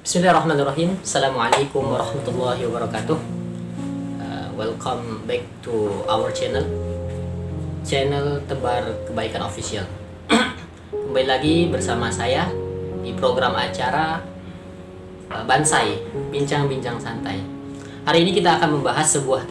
Bismillahirrahmanirrahim. Assalamualaikum warahmatullahi wabarakatuh. Welcome back to our channel Tebar Kebaikan Official. Kembali lagi bersama saya di program acara Bansai, Bincang-Bincang Santai. Hari ini kita akan membahas sebuah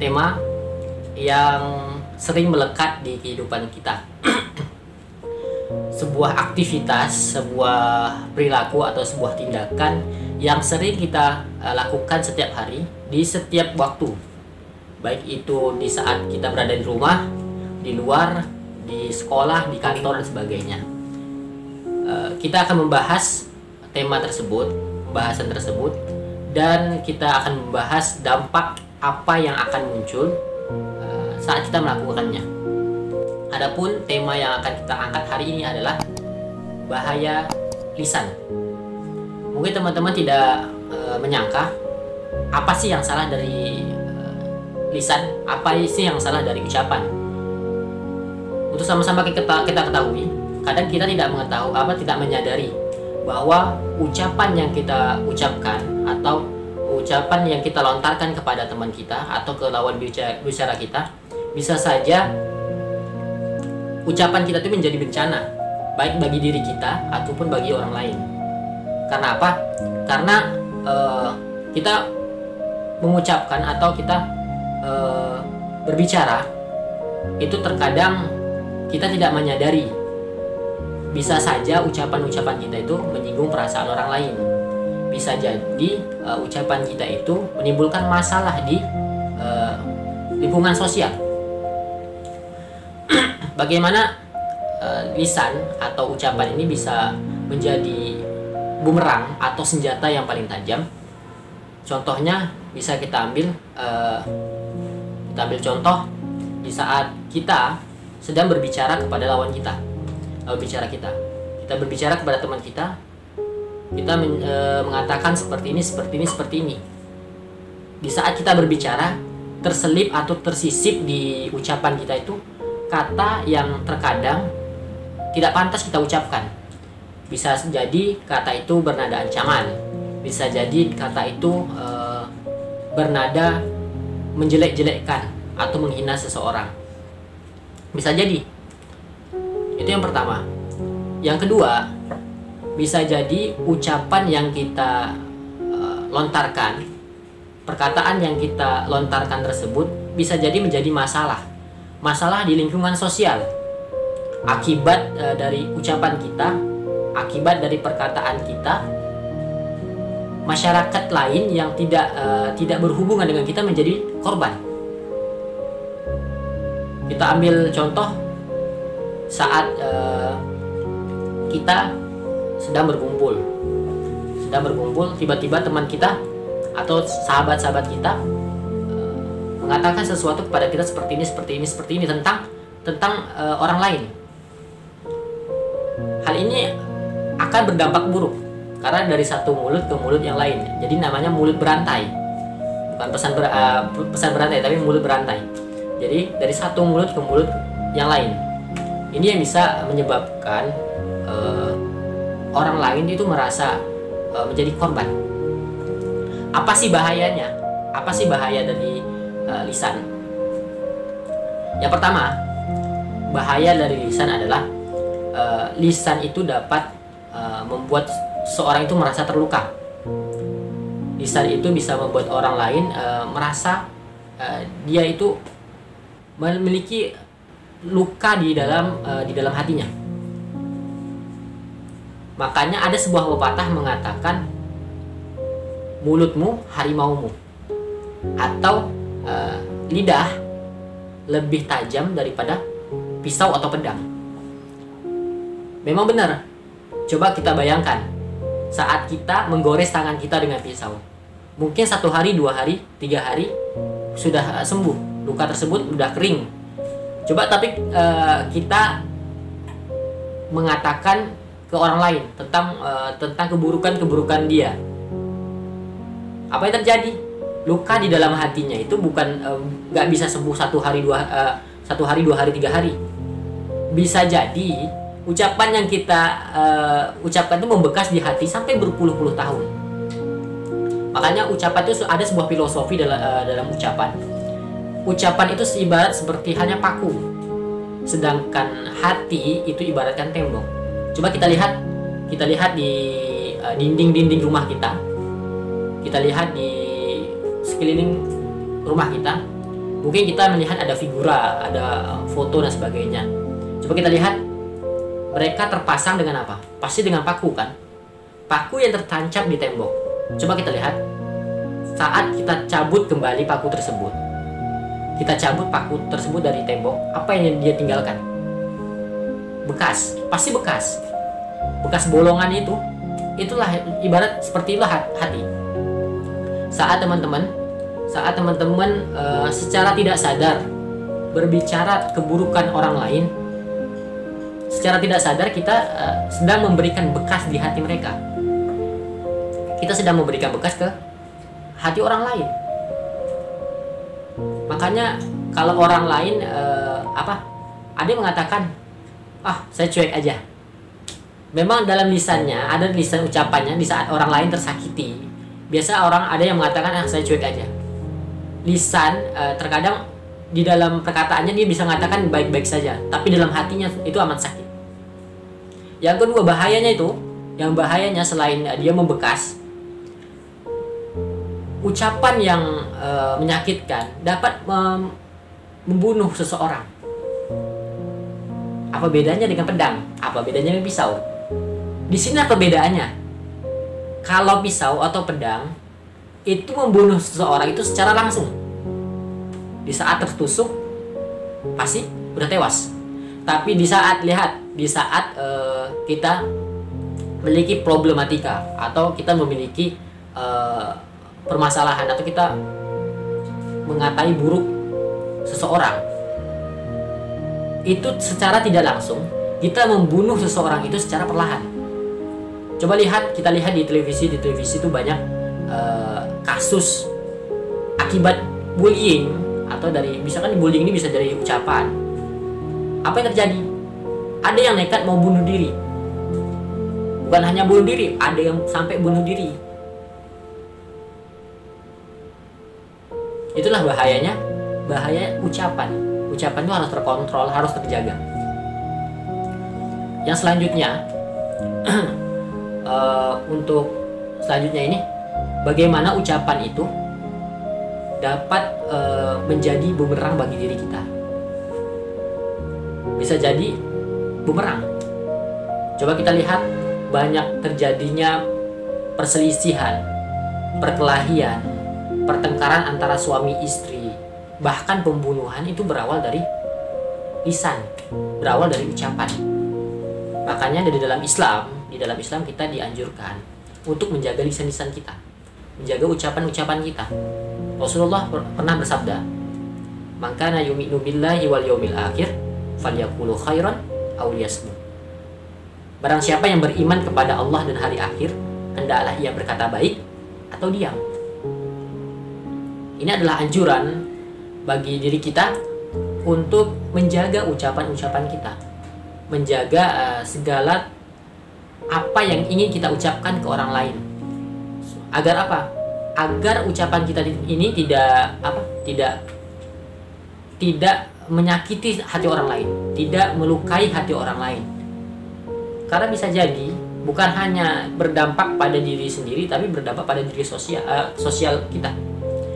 tema yang sering melekat di kehidupan kita. Sebuah aktivitas, sebuah perilaku atau sebuah tindakan yang sering kita lakukan setiap hari di setiap waktu, baik itu di saat kita berada di rumah, di luar, di sekolah, di kantor dan sebagainya. Kita akan membahas tema tersebut, pembahasan tersebut, dan kita akan membahas dampak apa yang akan muncul saat kita melakukannya. Adapun tema yang akan kita angkat hari ini adalah bahaya lisan. Mungkin teman-teman tidak menyangka apa sih yang salah dari lisan, apa sih yang salah dari ucapan. Untuk sama-sama kita ketahui, kadang kita tidak menyadari bahwa ucapan yang kita ucapkan atau ucapan yang kita lontarkan kepada teman kita atau ke lawan bicara kita, bisa saja ucapan kita itu menjadi bencana, baik bagi diri kita ataupun bagi orang lain. Karena apa? Karena kita mengucapkan atau kita berbicara itu terkadang kita tidak menyadari, bisa saja ucapan-ucapan kita itu menyinggung perasaan orang lain. Bisa jadi ucapan kita itu menimbulkan masalah di lingkungan sosial. Bagaimana lisan atau ucapan ini bisa menjadi bumerang atau senjata yang paling tajam? Contohnya bisa kita ambil contoh di saat kita sedang berbicara kepada lawan kita, kita berbicara kepada teman kita, mengatakan seperti ini. Di saat kita berbicara, terselip atau tersisip di ucapan kita itu kata yang terkadang tidak pantas kita ucapkan. Bisa jadi kata itu bernada ancaman, bisa jadi kata itu bernada menjelek-jelekkan atau menghina seseorang. Bisa jadi. Itu yang pertama. Yang kedua, bisa jadi ucapan yang kita lontarkan, perkataan yang kita lontarkan tersebut bisa jadi menjadi masalah di lingkungan sosial akibat dari ucapan kita, akibat dari perkataan kita. Masyarakat lain yang tidak berhubungan dengan kita menjadi korban. Kita ambil contoh saat kita sedang berkumpul, tiba-tiba teman kita atau sahabat-sahabat kita mengatakan sesuatu kepada kita seperti ini tentang orang lain. Hal ini akan berdampak buruk karena dari satu mulut ke mulut yang lain. Jadi namanya mulut berantai. Bukan pesan berantai, tapi mulut berantai. Jadi dari satu mulut ke mulut yang lain. Ini yang bisa menyebabkan orang lain itu merasa menjadi korban. Apa sih bahayanya? Apa sih bahaya dari lisan? Yang pertama, bahaya dari lisan adalah lisan itu dapat membuat seorang itu merasa terluka. Lisan itu bisa membuat orang lain merasa dia itu memiliki luka di dalam hatinya. Makanya ada sebuah pepatah mengatakan mulutmu harimaumu, atau lidah lebih tajam daripada pisau atau pedang. Memang benar. Coba kita bayangkan saat kita menggores tangan kita dengan pisau. Mungkin 1 hari, 2 hari, 3 hari sudah sembuh, luka tersebut sudah kering. Coba tapi kita mengatakan ke orang lain tentang keburukan dia. Apa yang terjadi? Luka di dalam hatinya itu bukan nggak bisa sembuh 1 hari, 2 hari, 3 hari. Bisa jadi Ucapan yang kita ucapkan itu membekas di hati sampai berpuluh-puluh tahun. Makanya ucapan itu ada sebuah filosofi dalam ucapan. Ucapan itu ibarat seperti hanya paku, sedangkan hati itu ibaratkan tembok. Coba kita lihat di dinding-dinding rumah kita. Kita lihat di sekeliling rumah kita. Mungkin kita melihat ada figura, ada foto dan sebagainya. Coba kita lihat, mereka terpasang dengan apa? Pasti dengan paku kan? Paku yang tertancap di tembok. Coba kita lihat, saat kita cabut kembali paku tersebut, kita cabut paku tersebut dari tembok, apa yang dia tinggalkan? Bekas, pasti bekas. Bekas bolongan itu, itulah ibarat seperti itulah hati. Saat teman-teman secara tidak sadar berbicara keburukan orang lain, secara tidak sadar kita sedang memberikan bekas di hati mereka. Kita sedang memberikan bekas ke hati orang lain. Makanya kalau orang lain ada yang mengatakan, saya cuek aja. Memang dalam lisannya, ada lisan ucapannya di saat orang lain tersakiti. Biasa orang ada yang mengatakan, saya cuek aja. Lisan terkadang di dalam perkataannya dia bisa mengatakan baik-baik saja, tapi dalam hatinya itu amat sakit. Yang kedua bahayanya selain dia membekas, ucapan yang menyakitkan dapat membunuh seseorang. Apa bedanya dengan pedang? Apa bedanya dengan pisau? Di sini apa bedanya? Kalau pisau atau pedang itu membunuh seseorang itu secara langsung. Di saat tertusuk pasti udah tewas. Tapi di saat kita memiliki problematika atau kita memiliki permasalahan atau kita mengatai buruk seseorang, itu secara tidak langsung kita membunuh seseorang itu secara perlahan. Coba kita lihat di televisi itu banyak kasus akibat bullying, atau misalkan bullying ini bisa dari ucapan. Apa yang terjadi? Ada yang nekat mau bunuh diri. Bukan hanya bunuh diri, ada yang sampai bunuh diri. Itulah bahaya ucapan. Ucapan itu harus terkontrol, harus terjaga. Yang selanjutnya untuk selanjutnya ini, bagaimana ucapan itu dapat menjadi bumerang bagi diri kita. Bisa jadi bumerang. Coba kita lihat, banyak terjadinya perselisihan, perkelahian, pertengkaran antara suami istri, bahkan pembunuhan itu berawal dari lisan, berawal dari ucapan. Makanya di dalam Islam kita dianjurkan untuk menjaga lisan-lisan kita, menjaga ucapan-ucapan kita. Rasulullah pernah bersabda, "Man kana yu'minu billahi wal yawmil akhir falyaqulu khairan aw liyasmut." Barang siapa yang beriman kepada Allah dan hari akhir, hendaklah ia berkata baik atau diam. Ini adalah anjuran bagi diri kita untuk menjaga ucapan-ucapan kita, menjaga segala apa yang ingin kita ucapkan ke orang lain. Agar apa? Agar ucapan kita ini tidak menyakiti hati orang lain, tidak melukai hati orang lain. Karena bisa jadi bukan hanya berdampak pada diri sendiri, tapi berdampak pada diri sosial kita.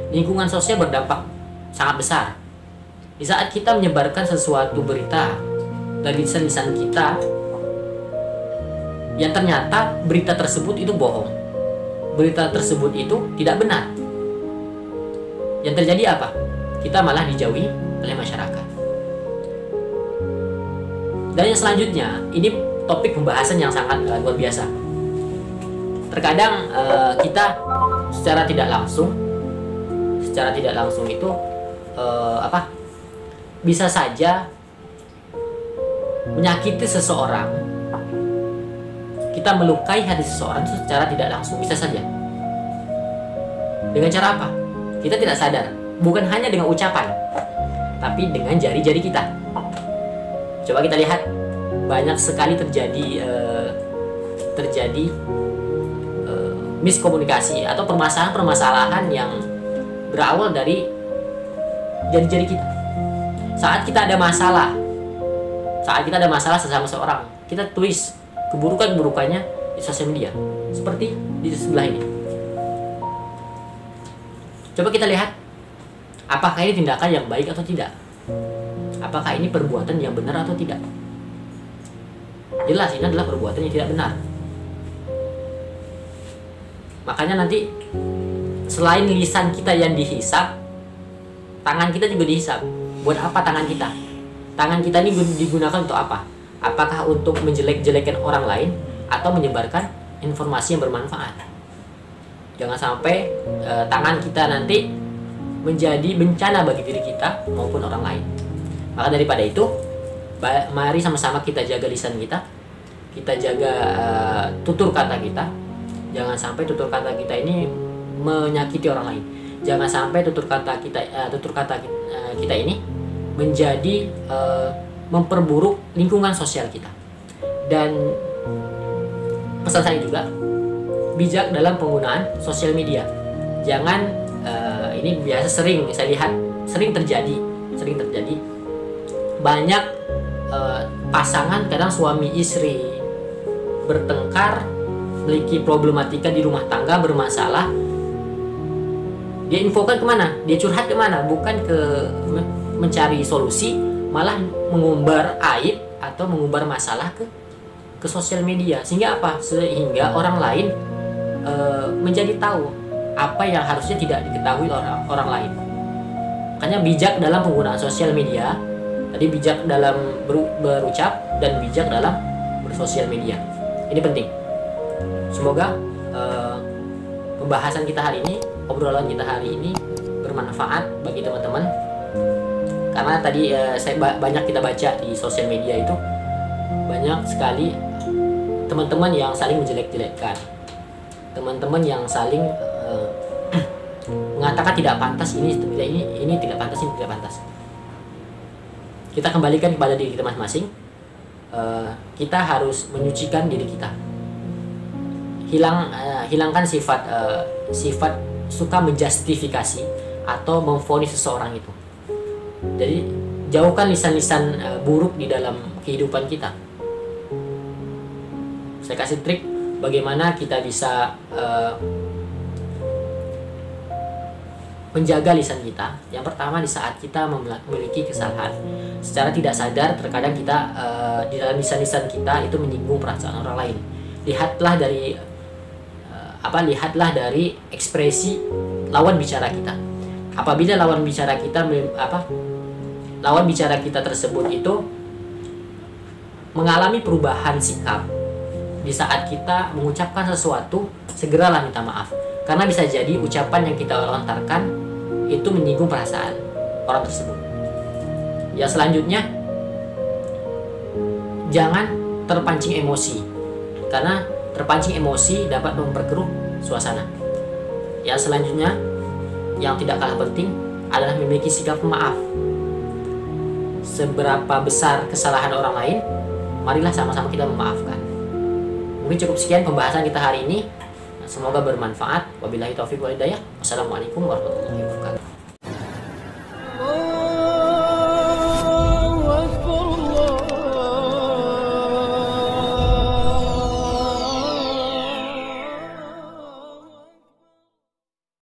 Lingkungan sosial berdampak sangat besar. Di saat kita menyebarkan sesuatu berita dari lisan kita, yang ternyata berita tersebut itu bohong, berita tersebut itu tidak benar, yang terjadi apa? Kita malah dijauhi oleh masyarakat. Dan yang selanjutnya, ini topik pembahasan yang sangat luar biasa. Terkadang kita secara tidak langsung itu bisa saja menyakiti seseorang. Kita melukai hati seseorang itu secara tidak langsung, bisa saja. Dengan cara apa? Kita tidak sadar. Bukan hanya dengan ucapan, tapi dengan jari-jari kita. Coba kita lihat banyak sekali terjadi miskomunikasi atau permasalahan-permasalahan yang berawal dari jari-jari kita. Saat kita ada masalah sesama seorang, kita tulis keburukan-keburukannya di sosial media, seperti di sebelah ini. Coba kita lihat, apakah ini tindakan yang baik atau tidak? Apakah ini perbuatan yang benar atau tidak? Jelas ini adalah perbuatan yang tidak benar. Makanya nanti selain lisan kita yang dihisap, tangan kita juga dihisap. Buat apa tangan kita? Tangan kita ini digunakan untuk apa? Apakah untuk menjelek-jelekan orang lain atau menyebarkan informasi yang bermanfaat? Jangan sampai tangan kita nanti menjadi bencana bagi diri kita maupun orang lain. Maka daripada itu, mari sama-sama kita jaga lisan kita, kita jaga tutur kata kita. Jangan sampai tutur kata kita ini menyakiti orang lain. Jangan sampai tutur kata kita ini menjadi memperburuk lingkungan sosial kita. Dan pesan saya juga, bijak dalam penggunaan sosial media. Jangan ini biasa sering saya lihat sering terjadi banyak pasangan, kadang suami istri bertengkar, memiliki problematika di rumah tangga, bermasalah. Dia infokan kemana? Dia curhat kemana? Bukan ke mencari solusi, malah mengumbar aib atau mengumbar masalah ke sosial media. Sehingga apa? Sehingga orang lain menjadi tahu apa yang harusnya tidak diketahui orang lain. Makanya bijak dalam penggunaan sosial media. Tadi bijak dalam berucap dan bijak dalam bersosial media. Ini penting. Semoga pembahasan kita hari ini, obrolan kita hari ini bermanfaat bagi teman-teman. Karena tadi banyak kita baca di sosial media itu, banyak sekali teman-teman yang saling menjelek-jelekkan, teman-teman yang saling mengatakan tidak pantas, ini tidak pantas, ini tidak pantas. Kita kembalikan kepada diri kita masing-masing. Kita harus menyucikan diri kita. Hilangkan sifat suka menjustifikasi atau memvonis seseorang itu. Jadi jauhkan lisan-lisan buruk di dalam kehidupan kita. Saya kasih trik bagaimana kita bisa menjaga lisan kita. Yang pertama, di saat kita memiliki kesalahan, secara tidak sadar terkadang kita di dalam lisan-lisan kita itu menyinggung perasaan orang lain. Lihatlah dari ekspresi lawan bicara kita. Apabila lawan bicara kita tersebut itu mengalami perubahan sikap, di saat kita mengucapkan sesuatu, segeralah minta maaf. Karena bisa jadi ucapan yang kita lontarkan itu menyinggung perasaan orang tersebut. Ya, selanjutnya, jangan terpancing emosi. Karena terpancing emosi dapat memperkeruh suasana. Ya, selanjutnya, yang tidak kalah penting adalah memiliki sikap pemaaf. Seberapa besar kesalahan orang lain, marilah sama-sama kita memaafkan. Mungkin cukup sekian pembahasan kita hari ini. Semoga bermanfaat. Wabillahi taufiq wal hidayah. Wassalamualaikum warahmatullahi wabarakatuh.